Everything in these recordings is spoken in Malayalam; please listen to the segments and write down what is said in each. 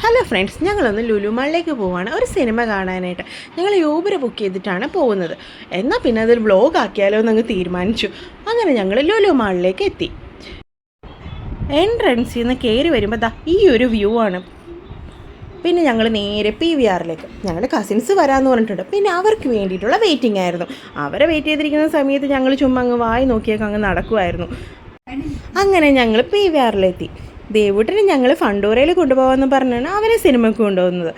ഹലോ ഫ്രണ്ട്സ്, ഞങ്ങളൊന്ന് ലുലു മാളിലേക്ക് പോവാണ് ഒരു സിനിമ കാണാനായിട്ട്. ഞങ്ങൾ യൂബർ ബുക്ക് ചെയ്തിട്ടാണ് പോകുന്നത്. എന്നാൽ പിന്നെ അതൊരു വ്ളോഗ് ആക്കിയാലോ എന്നങ്ങ് തീരുമാനിച്ചു. അങ്ങനെ ഞങ്ങൾ ലുലു മാളിലേക്ക് എത്തി. എൻട്രൻസിൽ നിന്ന് കയറി വരുമ്പോൾ ഈ ഒരു വ്യൂ ആണ്. പിന്നെ ഞങ്ങൾ നേരെ PVRലേക്ക്, ഞങ്ങളുടെ കസിൻസ് വരാമെന്ന് പറഞ്ഞിട്ടുണ്ട്. പിന്നെ അവർക്ക് വേണ്ടിയിട്ടുള്ള വെയിറ്റിംഗ് ആയിരുന്നു. അവരെ വെയിറ്റ് ചെയ്തിരിക്കുന്ന സമയത്ത് ഞങ്ങൾ ചുമ്മാ അങ്ങ് വായി നോക്കിയൊക്കെ അങ്ങ് നടക്കുമായിരുന്നു. അങ്ങനെ ഞങ്ങൾ PVRലെത്തി. ദേവൂട്ടിന് ഞങ്ങൾ ഫണ്ടൂരയിൽ കൊണ്ടുപോകാമെന്ന് പറഞ്ഞാണ് അവനെ സിനിമയ്ക്ക് കൊണ്ടുപോകുന്നത്.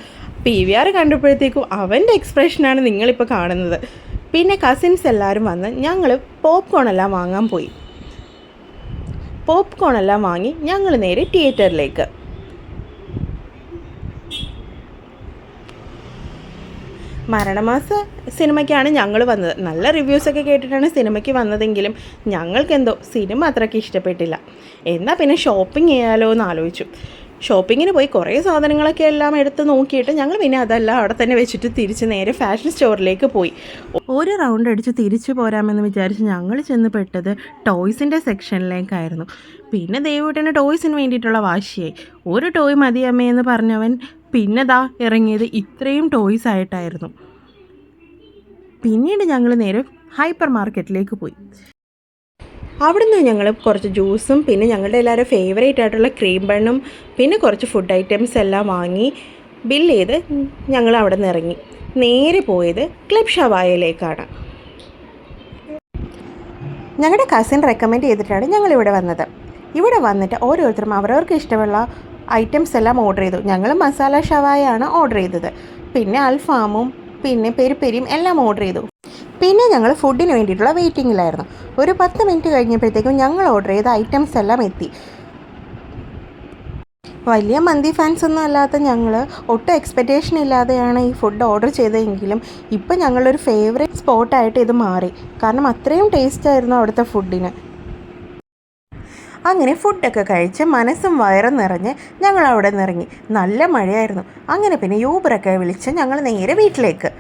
PVR കണ്ടപ്പോഴത്തേക്കും അവൻ്റെ എക്സ്പ്രഷനാണ് നിങ്ങളിപ്പോൾ കാണുന്നത്. പിന്നെ കസിൻസ് എല്ലാവരും വന്ന് ഞങ്ങൾ പോപ്കോൺ എല്ലാം വാങ്ങാൻ പോയി. പോപ്കോൺ എല്ലാം വാങ്ങി ഞങ്ങൾ നേരെ തിയേറ്ററിലേക്ക്. മരണമാസ സിനിമയ്ക്കാണ് ഞങ്ങൾ വന്നത്. നല്ല റിവ്യൂസൊക്കെ കേട്ടിട്ടാണ് സിനിമയ്ക്ക് വന്നതെങ്കിലും ഞങ്ങൾക്കെന്തോ സിനിമ അത്രയ്ക്ക് ഇഷ്ടപ്പെട്ടില്ല. എന്നാൽ പിന്നെ ഷോപ്പിംഗ് ചെയ്യാലോ എന്ന് ആലോചിച്ചു. ഷോപ്പിങ്ങിന് പോയി കുറേ സാധനങ്ങളൊക്കെ എല്ലാം എടുത്ത് നോക്കിയിട്ട് ഞങ്ങൾ പിന്നെ അതെല്ലാം അവിടെ തന്നെ വെച്ചിട്ട് തിരിച്ച് നേരെ ഫാഷൻ സ്റ്റോറിലേക്ക് പോയി. ഒരു റൗണ്ട് അടിച്ച് തിരിച്ചു പോരാമെന്ന് വിചാരിച്ച് ഞങ്ങൾ ചെന്ന് പെട്ടത് ടോയ്സിൻ്റെ സെക്ഷനിലേക്കായിരുന്നു. പിന്നെ ദേവൂട്ടന് ടോയ്സിന് വേണ്ടിയിട്ടുള്ള വാശിയായി. ഒരു ടോയ് മതി അമ്മയെന്ന് പറഞ്ഞവൻ പിന്നെ ഇറങ്ങിയത് ഇത്രയും ടോയ്സ് ആയിട്ടായിരുന്നു. പിന്നീട് ഞങ്ങൾ നേരെ ഹൈപ്പർ മാർക്കറ്റിലേക്ക് പോയി. അവിടുന്ന് ഞങ്ങൾ കുറച്ച് ജ്യൂസും പിന്നെ ഞങ്ങളുടെ എല്ലാവരും ഫേവറേറ്റ് ആയിട്ടുള്ള ക്രീം ബണ്ണും പിന്നെ കുറച്ച് ഫുഡ് ഐറ്റംസ് എല്ലാം വാങ്ങി ബില്ല് ചെയ്ത് ഞങ്ങൾ അവിടെ നിന്ന് ഇറങ്ങി. നേരെ പോയത് ക്ലബ് ഷവായയിലേക്കാണ്. ഞങ്ങളുടെ കസിൻ റെക്കമെൻഡ് ചെയ്തിട്ടാണ് ഞങ്ങളിവിടെ വന്നത്. ഇവിടെ വന്നിട്ട് ഓരോരുത്തരും അവരവർക്ക് ഇഷ്ടമുള്ള ഐറ്റംസ് എല്ലാം ഓർഡർ ചെയ്തു. ഞങ്ങൾ മസാല ഷവായാണ് ഓർഡർ ചെയ്തത്. പിന്നെ അൽഫാമും പിന്നെ പെരിപ്പെരിയും എല്ലാം ഓർഡർ ചെയ്തു. പിന്നെ ഞങ്ങൾ ഫുഡിന് വേണ്ടിയിട്ടുള്ള വെയിറ്റിങ്ങിലായിരുന്നു. ഒരു 10 മിനിറ്റ് കഴിഞ്ഞപ്പോഴത്തേക്കും ഞങ്ങൾ ഓർഡർ ചെയ്ത ഐറ്റംസ് എല്ലാം എത്തി. വലിയ മന്തി ഫാൻസ് ഒന്നും അല്ലാത്ത ഞങ്ങൾ ഒട്ടും എക്സ്പെക്റ്റേഷൻ ഇല്ലാതെയാണ് ഈ ഫുഡ് ഓർഡർ ചെയ്തതെങ്കിലും ഇപ്പം ഞങ്ങളൊരു ഫേവറേറ്റ് സ്പോട്ടായിട്ട് ഇത് മാറി. കാരണം അത്രയും ടേസ്റ്റായിരുന്നു അവിടുത്തെ ഫുഡിന്. അങ്ങനെ ഫുഡൊക്കെ കഴിച്ച് മനസ്സും വയറും നിറഞ്ഞ് ഞങ്ങൾ അവിടെ നിന്ന് ഇറങ്ങി. നല്ല മഴയായിരുന്നു. അങ്ങനെ പിന്നെ യൂബറൊക്കെ വിളിച്ച് ഞങ്ങൾ നേരെ വീട്ടിലേക്ക്.